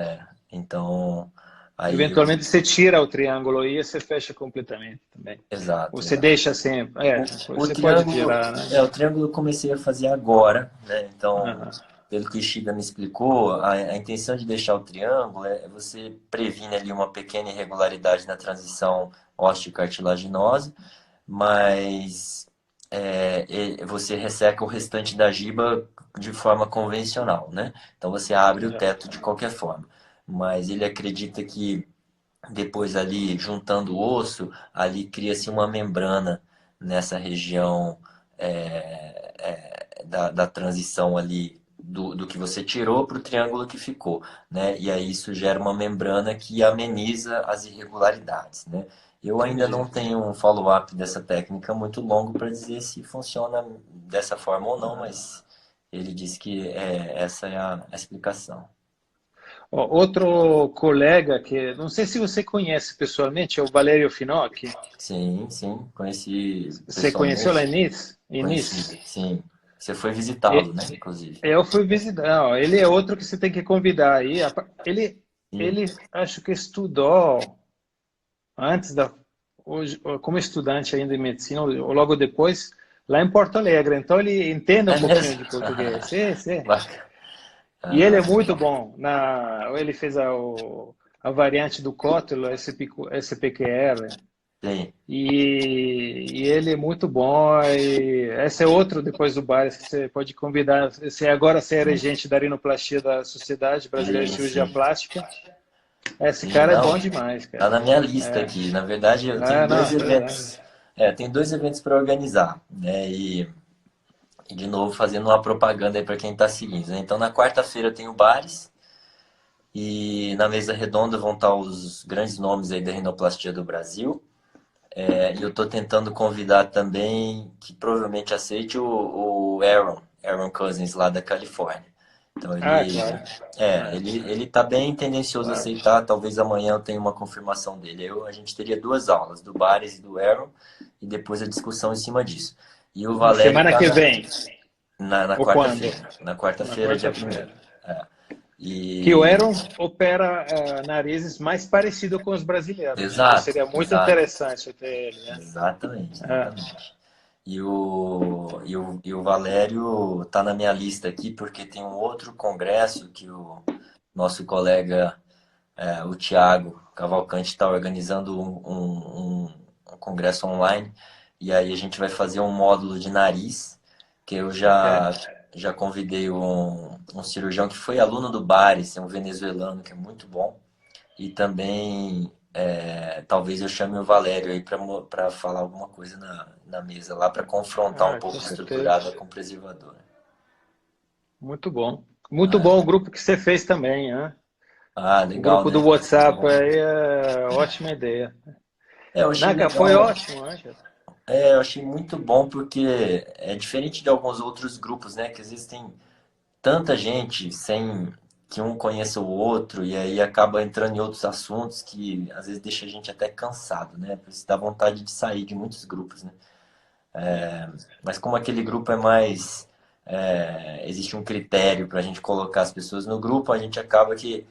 Então, aí eu... Eventualmente você tira o triângulo e você fecha completamente também. Exato, Você exato. deixa sempre. É, O você pode triângulo, tirar, né? o triângulo eu comecei a fazer agora, né? Então, Aham, pelo que o Ishida me explicou, a intenção de deixar o triângulo é você previne ali uma pequena irregularidade na transição ósseo-cartilaginosa, mas você resseca o restante da giba de forma convencional, né? Então você abre o é, teto de qualquer forma. Mas ele acredita que depois ali juntando o osso, ali cria-se uma membrana nessa região da transição ali do que você tirou para o triângulo que ficou, né? E aí isso gera uma membrana que ameniza as irregularidades, né? Eu ainda não entendi. tenho um follow-up dessa técnica muito longo para dizer se funciona dessa forma ou não, Ah. mas ele disse que essa é a explicação. Ó, outro colega que, não sei se você conhece pessoalmente, é o Valério Finocchi. Sim, sim, conheci Você conheceu lá pessoalmente. em Nice? Em Conheci, Nice? sim. Você foi visitá-lo, E- né? Inclusive. Eu fui visitar. Ó, ele é outro que você tem que convidar aí. Sim. Ele acho que estudou antes hoje, como estudante ainda em medicina, ou logo depois, lá em Porto Alegre. Então ele entende É um pouquinho mesmo? de português. Sim, sim. Bacana. E ele Ah, é muito bom. Ele fez a variante do Cótulo, SPQR. sim. E ele é muito bom. E esse é outro, depois do Bares, que você pode convidar. Você é regente da rinoplastia da Sociedade Brasileira de Sim, Cirurgia sim. Plástica. Esse Sim, cara é não. bom demais, Tá cara. na minha lista É. aqui. Na verdade, eu tenho Ah, dois não, verdade. eventos. tem dois eventos para organizar, né? E, de novo, fazendo uma propaganda aí para quem está seguindo, né? Então, na quarta-feira tem o Bares, e na mesa redonda vão estar os grandes nomes aí da rinoplastia do Brasil. E eu estou tentando convidar também, que provavelmente aceite, o Aaron Cousins, lá da Califórnia. Então, Ah, claro. É, ele tá bem tendencioso a claro. aceitar. Talvez amanhã eu tenha uma confirmação dele. A gente teria duas aulas, do Bares e do Aaron, e depois a discussão em cima disso. E o Na Valério semana tá que vem, na ou quando? quarta-feira. Na Na quarta-feira, dia primeiro. quarta-feira. Que o E... Aaron opera narizes mais parecido com os brasileiros, né? Então Exato, seria muito exato. interessante ter ele, né? Exatamente, Ah, exatamente. E o Valério tá na minha lista aqui porque tem um outro congresso que o nosso colega, o Thiago Cavalcante, está organizando um congresso online. E aí a gente vai fazer um módulo de nariz, que eu ok. já convidei um cirurgião que foi aluno do Bares, é um venezuelano que é muito bom. E também, talvez eu chame o Valério aí para falar alguma coisa na mesa lá, para confrontar um Ah, com pouco certeza. estruturada com preservador. Muito bom. Muito bom o grupo que você fez também, né? Ah, O legal, grupo do né? Muito WhatsApp bom. aí é ótima ideia. Eu achei Naka, foi legal. ótimo, né, cara? Eu achei muito bom porque é diferente de alguns outros grupos, né? Que às vezes tem tanta gente sem que um conheça o outro e aí acaba entrando em outros assuntos que às vezes deixa a gente até cansado, né? Por isso dá vontade de sair de muitos grupos, né? Mas como aquele grupo é mais. Existe um critério para a gente colocar as pessoas no grupo, a gente acaba que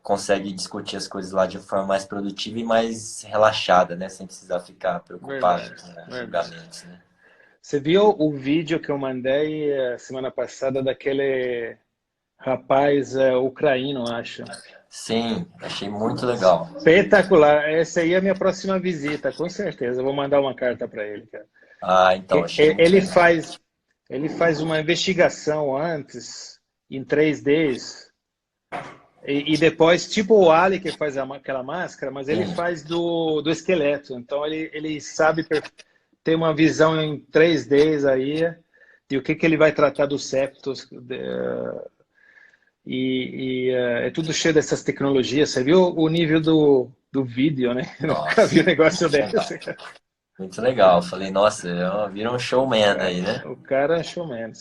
consegue discutir as coisas lá de forma mais produtiva e mais relaxada, né? Sem precisar ficar preocupado Verdade, com verdade. julgamentos, né? Você viu o vídeo que eu mandei semana passada daquele rapaz ucraíno, acho? Sim, achei muito legal. Espetacular. Essa aí é a minha próxima visita, com certeza. Eu vou mandar uma carta para ele, cara. Ah, então, Que achei muito legal. ele faz uma investigação antes em 3Ds e depois, tipo o Ali que faz aquela máscara, mas ele Sim, faz do esqueleto. Então ele sabe ter uma visão em 3Ds aí de o que que ele vai tratar dos septos. É tudo cheio dessas tecnologias. Você viu o nível do vídeo, né? Eu nunca vi nossa, um negócio muito legal. desse. Muito legal. Falei, nossa, vira um showman aí, né? O cara é showman,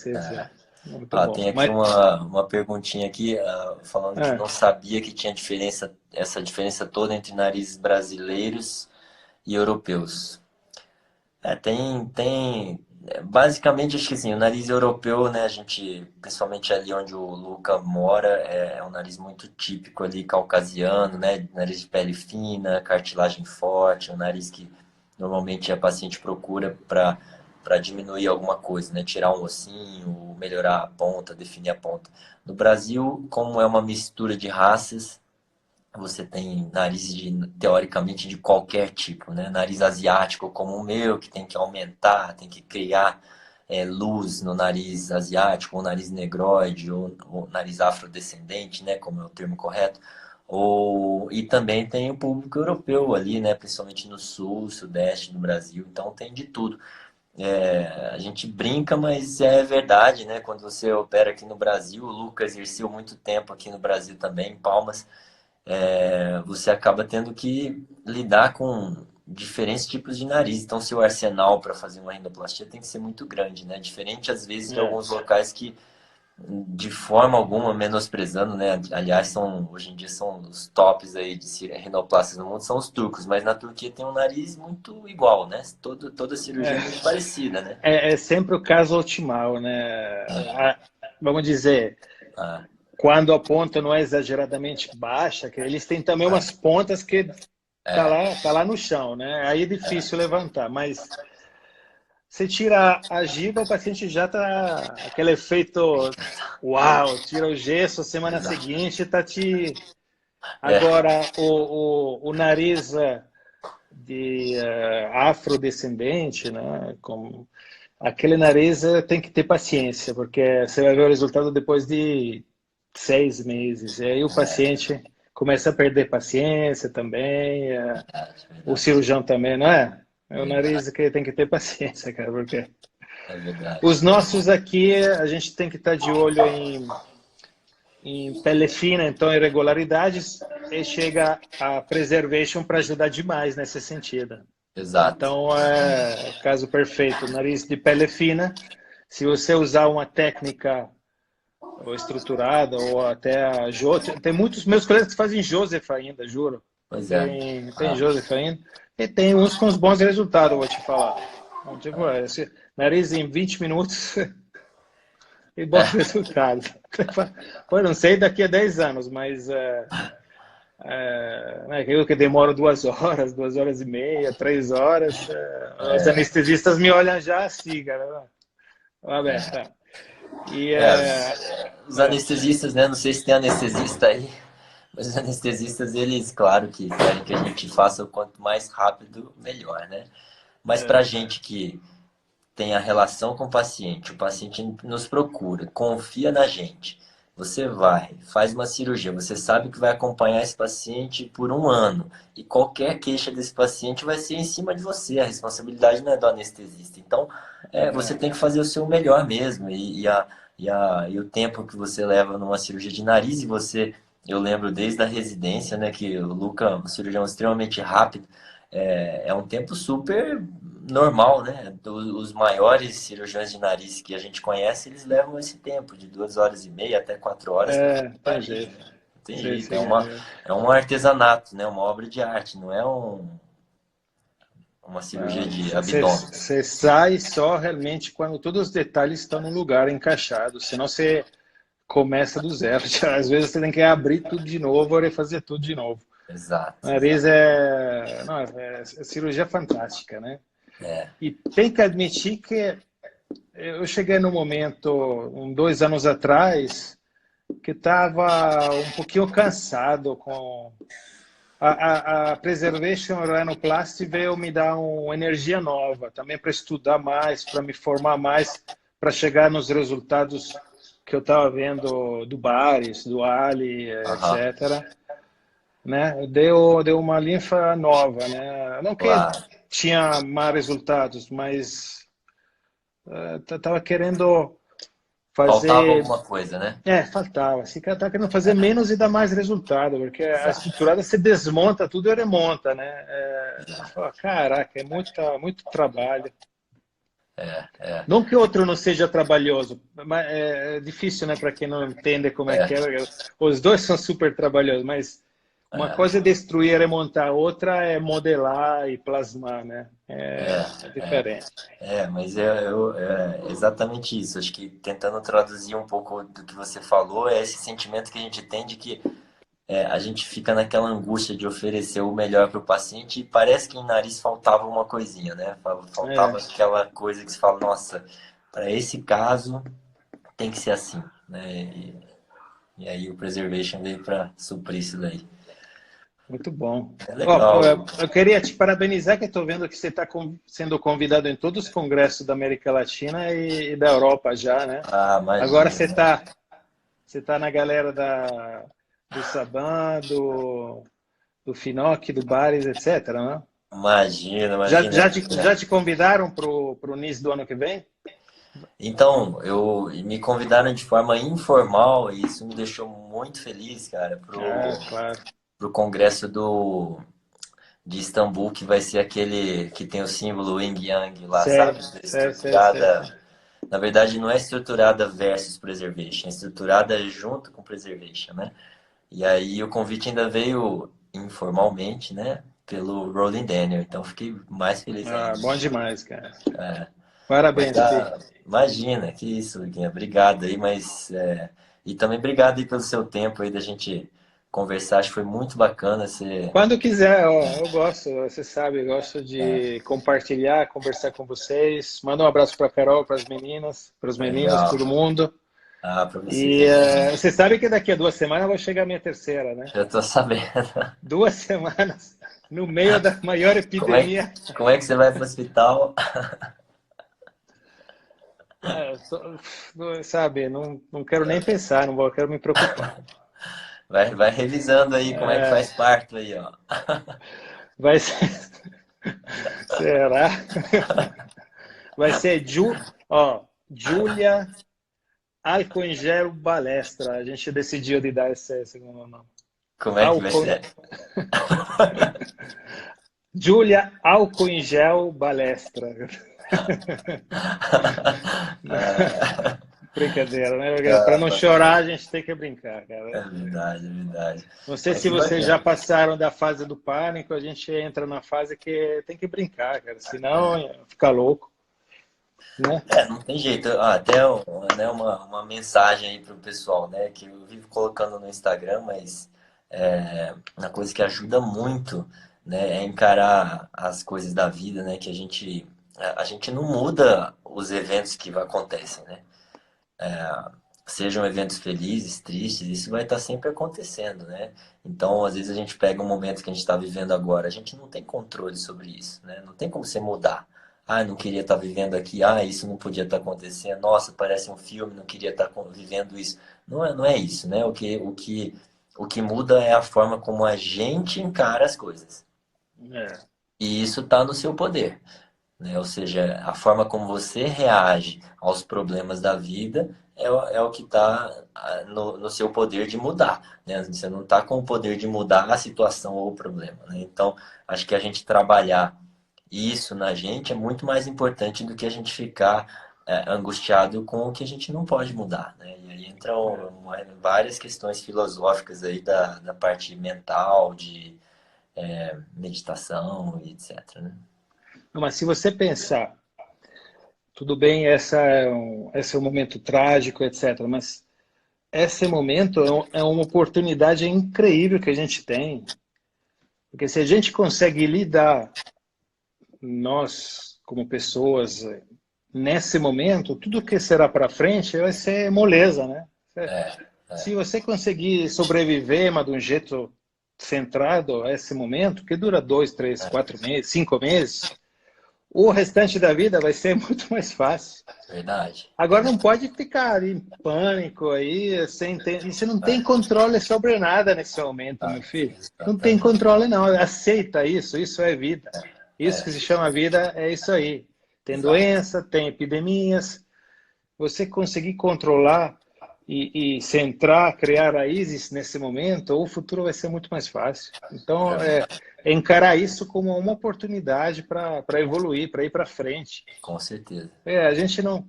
muito Ah, bom. tem aqui Mas, uma perguntinha aqui, falando que ah, não sabia que tinha diferença, essa diferença toda entre narizes brasileiros e europeus. Basicamente, acho que assim, o nariz europeu, né, a gente, principalmente ali onde o Luca mora, é um nariz muito típico ali, caucasiano, né, nariz de pele fina, cartilagem forte, um nariz que normalmente a paciente procura para diminuir alguma coisa, né, tirar um ossinho, melhorar a ponta, definir a ponta. No Brasil, como é uma mistura de raças, você tem narizes teoricamente de qualquer tipo, né? Nariz asiático como o meu, que tem que aumentar, tem que criar luz no nariz asiático, ou nariz negroide, ou nariz afrodescendente, né? Como é o termo correto. E também tem o público europeu ali, né? Principalmente no sul, sudeste do Brasil. Então tem de tudo. A gente brinca, mas é verdade, né? Quando você opera aqui no Brasil, o Lucas exerceu muito tempo aqui no Brasil também, em Palmas, você acaba tendo que lidar com diferentes tipos de nariz. Então, seu arsenal para fazer uma rinoplastia tem que ser muito grande, né? Diferente, às vezes, de é, alguns locais que, de forma alguma, menosprezando, né? Aliás, hoje em dia são os tops aí de rinoplastas no mundo, são os turcos. Mas na Turquia tem um nariz muito igual, né? Toda cirurgia é muito parecida, né? é sempre o caso otimal, né? Vamos dizer, Ah, quando a ponta não é exageradamente baixa, que eles têm também umas pontas que tá lá no chão, né? Aí é difícil levantar, mas você tira a giba, o paciente já tá aquele efeito uau, tira o gesso, semana exato. seguinte tá te. É, Agora, o nariz de afrodescendente, né? Aquele nariz tem que ter paciência, porque você vai ver o resultado depois de 6 meses. E aí o paciente começa a perder paciência também, o verdade. cirurgião também, não é? É o nariz que tem que ter paciência, cara, porque É verdade. os nossos aqui, a gente tem que estar de olho em pele fina, então irregularidades, e chega a preservation para ajudar demais nesse sentido. Exato. Então, é o caso perfeito, nariz de pele fina. Se você usar uma técnica ou estruturada ou até a Joseph, tem muitos meus colegas que fazem Joseph ainda, juro. Pois é. Tem Joseph ainda. E tem uns com os bons resultados, vou te falar. Então, tipo, esse nariz em 20 minutos e bons resultados. Pô, não sei daqui a 10 anos, mas aquilo que demora 2 horas, 2 horas e meia, 3 horas, os anestesistas me olham já assim, cara. Tá. E, É, os anestesistas, né? Não sei se tem anestesista aí, mas os anestesistas, eles, claro que querem que a gente faça o quanto mais rápido, melhor, né? Mas pra gente que tem a relação com o paciente nos procura, confia na gente. Você vai, faz uma cirurgia, você sabe que vai acompanhar esse paciente por 1 ano. E qualquer queixa desse paciente vai ser em cima de você, a responsabilidade não é do anestesista. Então, você tem que fazer o seu melhor mesmo. E o tempo que você leva numa cirurgia de nariz, eu lembro desde a residência, né, que o Luca é um cirurgião extremamente rápido, é um tempo super normal, né? Os maiores cirurgiões de nariz que a gente conhece, eles levam esse tempo, de 2 horas e meia até 4 horas para fazer tem nariz, jeito. né? Não tem Sim, jeito, sim, é um artesanato, né? Uma obra de arte, não é uma cirurgia de abdômen. Você sai só realmente quando todos os detalhes estão no lugar encaixados, senão você começa do zero. Às vezes você tem que abrir tudo de novo e fazer tudo de novo. Exato, Nariz exato. não, é cirurgia fantástica, né? É, E tem que admitir que eu cheguei no momento, 2 anos atrás, que estava um pouquinho cansado com a Preservation Rhinoplasty veio me dar uma energia nova, também para estudar mais, para me formar mais, para chegar nos resultados que eu estava vendo do Bares, do Ali, aham, etc. Né? Deu uma linfa nova, né? Não que claro. tinha má resultados, mas estava querendo Faltava fazer. alguma coisa, né? Faltava. Assim, que estava querendo fazer menos e dar mais resultado, porque a Exato. estruturada você desmonta tudo e remonta, né? Caraca, é muito trabalho. É, Não que outro não seja trabalhoso, mas é difícil, né, para quem não entende como é que é. Os dois são super trabalhosos, mas uma coisa é destruir e remontar, outra é modelar e plasmar, né? É diferente. mas é exatamente isso. Acho que tentando traduzir um pouco do que você falou, é esse sentimento que a gente tem de que a gente fica naquela angústia de oferecer o melhor para o paciente e parece que em nariz faltava uma coisinha, né? Faltava É, aquela coisa que se fala, nossa, para esse caso tem que ser assim, né? E aí o Preservation veio para suprir isso daí. muito bom. É Ó, legal. eu queria te parabenizar, que estou vendo que você está sendo convidado em todos os congressos da América Latina e da Europa já, né? Ah, Agora imagina, você tá na galera do Saban, do Finoc, do Bares, etc, né? imagina. Já te convidaram pro NIS do ano que vem? Então, me convidaram de forma informal e isso me deixou muito feliz, cara, Claro. pro congresso de Istambul, que vai ser aquele que tem o símbolo Yin Yang lá, sabe? Sei. Estruturada. Na verdade, não é estruturada versus preservation, é estruturada junto com preservation, né? E aí o convite ainda veio informalmente, né? Pelo Rolling Daniel, então fiquei mais feliz ainda. Bom demais, cara. Mas Parabéns, Pi. imagina, que isso, Guinha. Obrigado aí, e também obrigado aí pelo seu tempo aí da gente conversar, acho que foi muito bacana. Quando quiser, ó, eu gosto, você sabe, eu gosto de compartilhar, conversar com vocês. Manda um abraço para a Carol, para as meninas, para os meninos, Legal. todo mundo. Ah, para você E também. você sabe que daqui a 2 semanas vai chegar a minha terceira, né? Já tô sabendo. 2 semanas no meio da maior Como é, epidemia. como é que você vai pro hospital? Sabe, não quero nem pensar, quero me preocupar. Vai revisando aí como é que É, faz parto aí, ó. vai ser, Será? Vai ser Júlia Álcool em Gel Balestra. A gente decidiu de dar esse segundo nome. Como é que vai Álcool... ser? Júlia Álcool em Gel Balestra. Brincadeira, né? Para não chorar, a gente tem que brincar, É cara. verdade, é verdade. Não sei É se que vocês já bacana. passaram da fase do pânico, a gente entra na fase que tem que brincar, cara. Senão fica louco, né? Não tem jeito. Até né, uma mensagem aí pro pessoal, né? Que eu vivo colocando no Instagram, mas uma coisa que ajuda muito, né, é encarar as coisas da vida, né? Que a gente não muda os eventos que acontecem, né? Sejam eventos felizes, tristes, isso vai estar sempre acontecendo, né? Então, às vezes a gente pega um momento que a gente está vivendo agora, a gente não tem controle sobre isso, né? Não tem como você mudar. Ah, não queria estar vivendo aqui, ah, isso não podia estar acontecendo, nossa, parece um filme, não queria estar vivendo isso. Não é isso, né? O que muda é a forma como a gente encara as coisas. É, E isso está no seu poder, né? Ou seja, a forma como você reage aos problemas da vida é o que está no seu poder de mudar, né? Você não está com o poder de mudar a situação ou o problema, né? Então, acho que a gente trabalhar isso na gente é muito mais importante do que a gente ficar angustiado com o que a gente não pode mudar, né? E aí entram várias questões filosóficas aí da parte mental, de meditação e etc, né? mas se você pensar, tudo bem, esse é um momento trágico, etc. Mas esse momento é uma oportunidade incrível que a gente tem. Porque se a gente consegue lidar, nós, como pessoas, nesse momento, tudo que será para frente vai ser moleza, né? Se você conseguir sobreviver, mas de um jeito centrado a esse momento, que dura 2, 3, 4 meses, 5 meses, o restante da vida vai ser muito mais fácil. Verdade, Agora não verdade. pode ficar em pânico aí, você não tem controle sobre nada nesse momento, meu filho. Não tem Exatamente. controle não, aceita isso é vida. Isso que se chama vida é isso aí. Tem Exato. doença, tem epidemias, você conseguir controlar e centrar, criar raízes nesse momento, o futuro vai ser muito mais fácil. Então, encarar isso como uma oportunidade para evoluir, para ir para frente. Com certeza. A gente não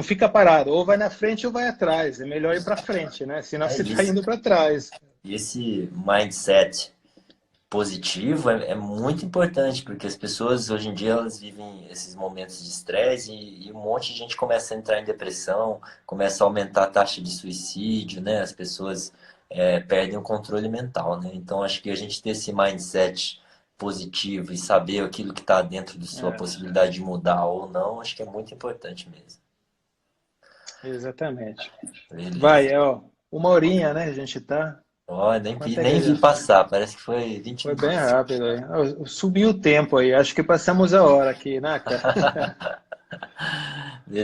fica parado, ou vai na frente ou vai atrás. É melhor ir para frente, né? Senão É você está isso. indo para trás. E esse mindset positivo é muito importante, porque as pessoas hoje em dia elas vivem esses momentos de estresse e um monte de gente começa a entrar em depressão, começa a aumentar a taxa de suicídio, né? As pessoas perdem o controle mental, né? Então acho que a gente ter esse mindset positivo e saber aquilo que está dentro de sua É, possibilidade de mudar ou não, acho que é muito importante mesmo. exatamente. Beleza. Vai, ó, 1 horinha, né? A gente tá. Ó, nem, Quanto é que nem é vi já? passar, parece que foi 20 Foi bem minutos. rápido aí. Subiu o tempo aí. Acho que passamos a hora aqui, né, cara?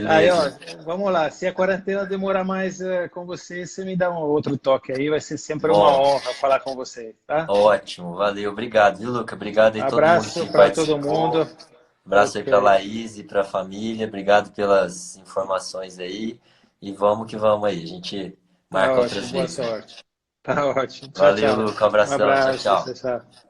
Aí, ó, Beleza. vamos lá. Se a quarentena demorar mais com você, você me dá um outro toque aí. Vai ser sempre uma Bom, honra falar com você, tá? ótimo, valeu, obrigado, viu, Luca? Obrigado aí todo mundo Abraço que para todo mundo. participou. Abraço aí pra Ok. Laís e pra família. Obrigado pelas informações aí. E vamos que vamos aí. A gente Tá marca outras ótimo. Boa vezes aí. sorte. Tá ótimo. Tchau, Valeu, tchau. Luca. Um Abração. Tchau, abraço. tchau. Tchau, tchau.